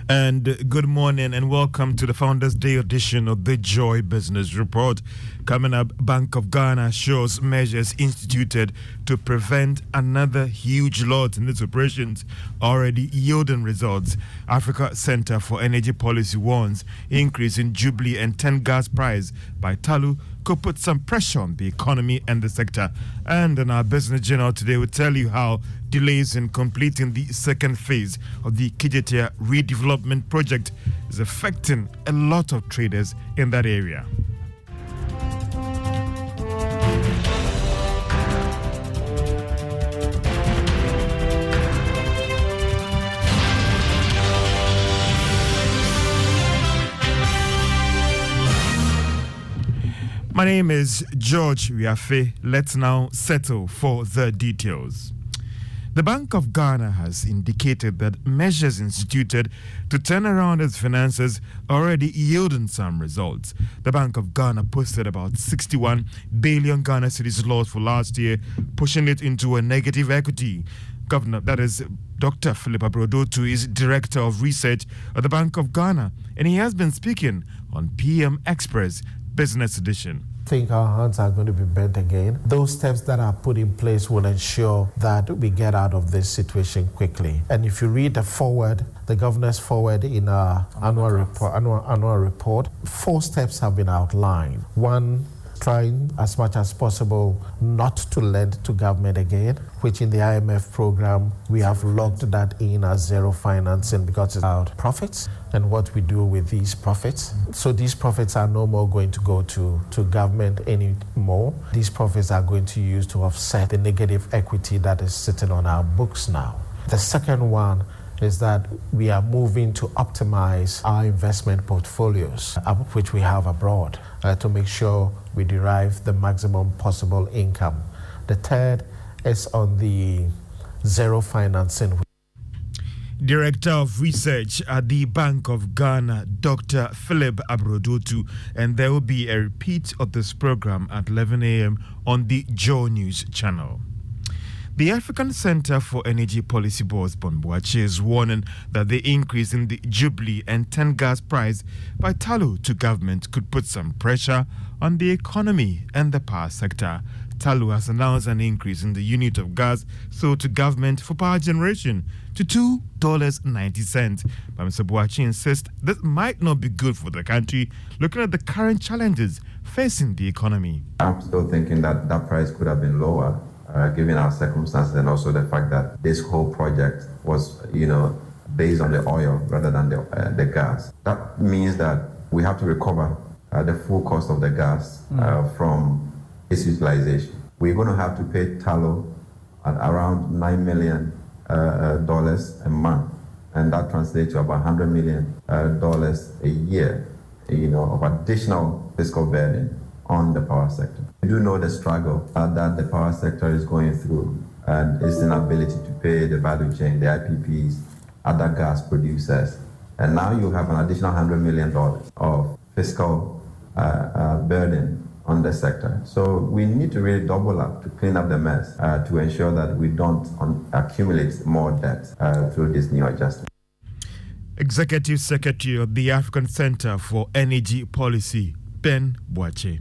And good morning and welcome to the Founders Day edition of the Joy Business Report. Coming up, Bank of Ghana shows measures instituted to prevent another huge loss in its operations already yielding results. Africa Center for Energy Policy warns increase in Jubilee and 10 gas price by Tullow could put some pressure on the economy and the sector. And in our business journal today, we'll tell you how delays in completing the second phase of the Kijetia redevelopment project is affecting a lot of traders in that area. My name is George Wiafe. Let's now settle for the details. The Bank of Ghana has indicated that measures instituted to turn around its finances are already yielding some results. The Bank of Ghana posted about 61 billion Ghana cedis loss for last year, pushing it into a negative equity. Governor, that is Dr. Philip Abrodotu, is Director of Research at the Bank of Ghana, and he has been speaking on PM Express Business Edition. I think our hands are going to be bent again. Those steps that are put in place will ensure that we get out of this situation quickly. And if you read the forward, the governor's forward in our annual report, 4 steps have been outlined. 1, trying as much as possible not to lend to government again, which in the IMF program, we have locked that in as zero financing because it's about profits and what we do with these profits. So these profits are no more going to go to government anymore. These profits are going to use to offset the negative equity that is sitting on our books now. The second one is that we are moving to optimize our investment portfolios, which we have abroad, to make sure we derive the maximum possible income. The third is on the zero financing. Director of Research at the Bank of Ghana, Dr. Philip Abrodotu, and there will be a repeat of this program at 11 a.m. on the Joy News channel. The African Center for Energy Policy Boss Bonboache is warning that the increase in the Jubilee and 10 gas price by Tullow to government could put some pressure on the economy and the power sector. Tullow has announced an increase in the unit of gas sold to government for power generation to $2.90. But Mr. Boache insists this might not be good for the country, looking at the current challenges facing the economy. I'm still thinking that that price could have been lower. Given our circumstances and also the fact that this whole project was, based on the oil rather than the gas. That means that we have to recover the full cost of the gas from its utilization. We're going to have to pay Tullow at around $9 million a month, and that translates to about $100 million a year, of additional fiscal burden on the power sector. We do know the struggle that the power sector is going through and its inability to pay the value chain, the IPPs, other gas producers. And now you have an additional $100 million of fiscal burden on the sector. So we need to really double up to clean up the mess to ensure that we don't accumulate more debt through this new adjustment. Executive Secretary of the African Center for Energy Policy, Ben Boache.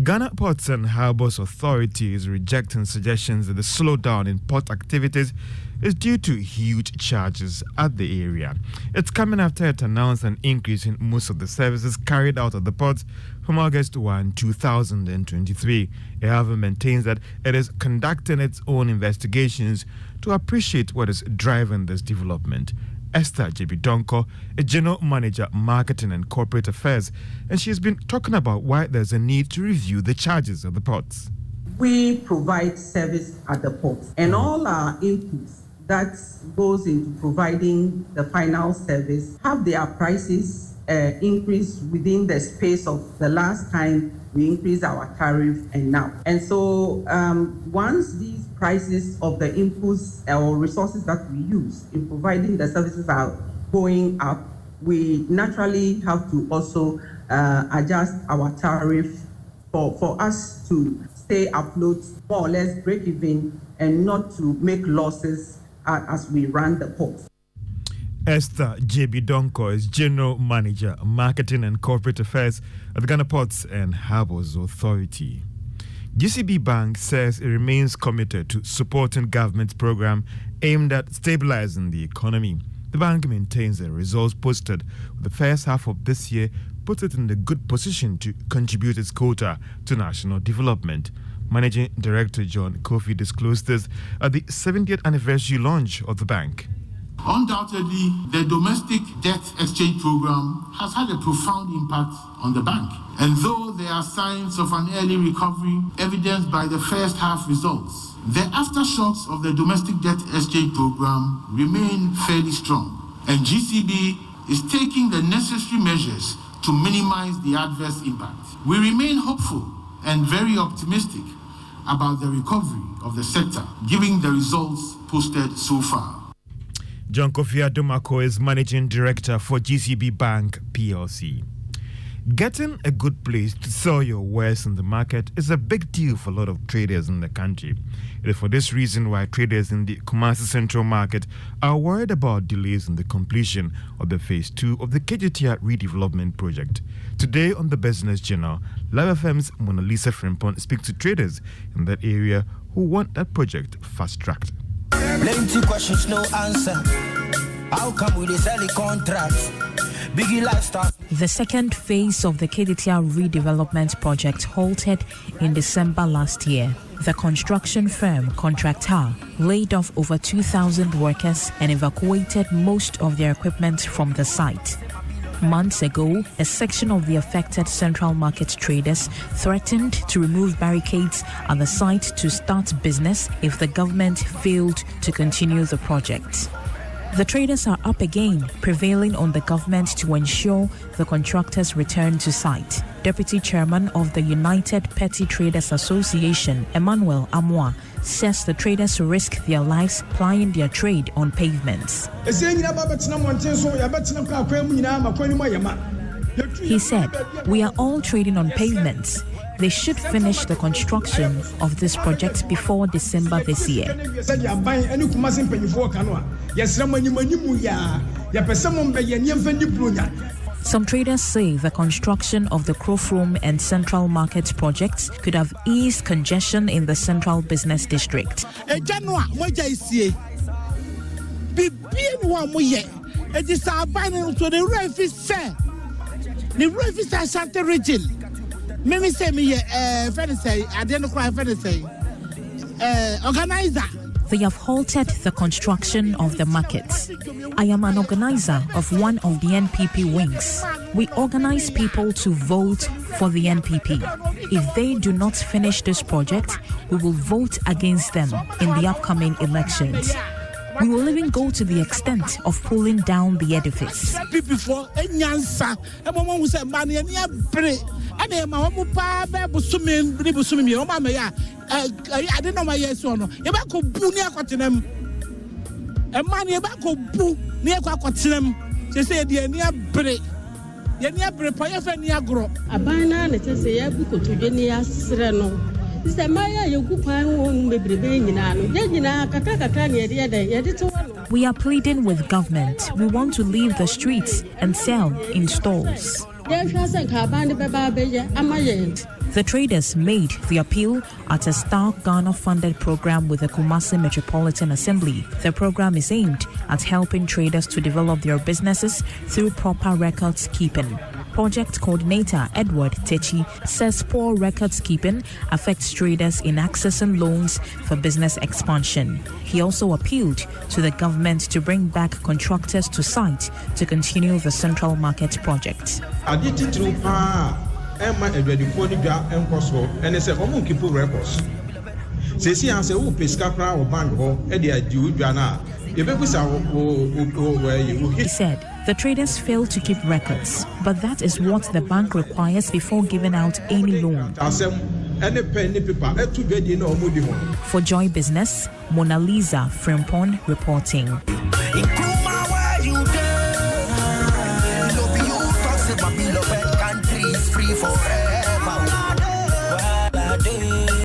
Ghana Ports and Harbours Authority is rejecting suggestions that the slowdown in port activities is due to huge charges at the area. It's coming after it announced an increase in most of the services carried out at the ports from August 1, 2023. It, however, maintains that it is conducting its own investigations to appreciate what is driving this development. Esther J.B. Donko, a General Manager, Marketing and Corporate Affairs, and she's been talking about why there's a need to review the charges of the ports. We provide service at the ports, and all our inputs that goes into providing the final service have their prices increase within the space of the last time we increased our tariff and now. And so once these prices of the inputs or resources that we use in providing the services are going up, we naturally have to also adjust our tariff for us to stay afloat, more or less break even, and not to make losses as we run the port. Esther J.B. Donko is General Manager, Marketing and Corporate Affairs at the Ghana Ports and Harbours Authority. GCB Bank says it remains committed to supporting government program aimed at stabilizing the economy. The bank maintains the results posted with the first half of this year puts it in a good position to contribute its quota to national development. Managing Director John Kofi disclosed this at the 70th anniversary launch of the bank. Undoubtedly, the domestic debt exchange program has had a profound impact on the bank. And though there are signs of an early recovery evidenced by the first half results, the aftershocks of the domestic debt exchange program remain fairly strong. And GCB is taking the necessary measures to minimize the adverse impact. We remain hopeful and very optimistic about the recovery of the sector, given the results posted so far. John Kofi Adomako is Managing Director for GCB Bank PLC. Getting a good place to sell your wares in the market is a big deal for a lot of traders in the country. It is for this reason why traders in the Kumasi Central Market are worried about delays in the completion of the Phase 2 of the KJTR redevelopment project. Today on the Business Journal, Live FM's Mona Lisa Frimpong speaks to traders in that area who want that project fast-tracked. Plenty questions, no answer. How come we sell the contract? Biggie lifestyle. The second phase of the KJTR redevelopment project halted in December last year. The construction firm, Contractor, laid off over 2,000 workers and evacuated most of their equipment from the site. Months ago, a section of the affected Central Market traders threatened to remove barricades at the site to start business if the government failed to continue the project. The traders are up again, prevailing on the government to ensure the contractors return to site. Deputy Chairman of the United Petty Traders Association, Emmanuel Amoa, says the traders risk their lives plying their trade on pavements. He said, "We are all trading on pavements. They should finish the construction of this project before December this year." Some traders say the construction of the Krofrom and Central Market projects could have eased congestion in the Central Business District. Organizer. They have halted the construction of the markets. I am an organizer of one of the NPP wings. We organize people to vote for the NPP. If they do not finish this project, we will vote against them in the upcoming elections. We will even go to the extent of pulling down the edifice. He said, we are pleading with government. We want to leave the streets and sell in stalls. The traders made the appeal at a Stark Ghana-funded program with the Kumasi Metropolitan Assembly. The program is aimed at helping traders to develop their businesses through proper records keeping. Project coordinator Edward Techi says poor records keeping affects traders in accessing loans for business expansion. He also appealed to the government to bring back contractors to site to continue the Central Market project. He said the traders failed to keep records, but that is what the bank requires before giving out any loan. For Joy Business, Mona Lisa Frimpong reporting.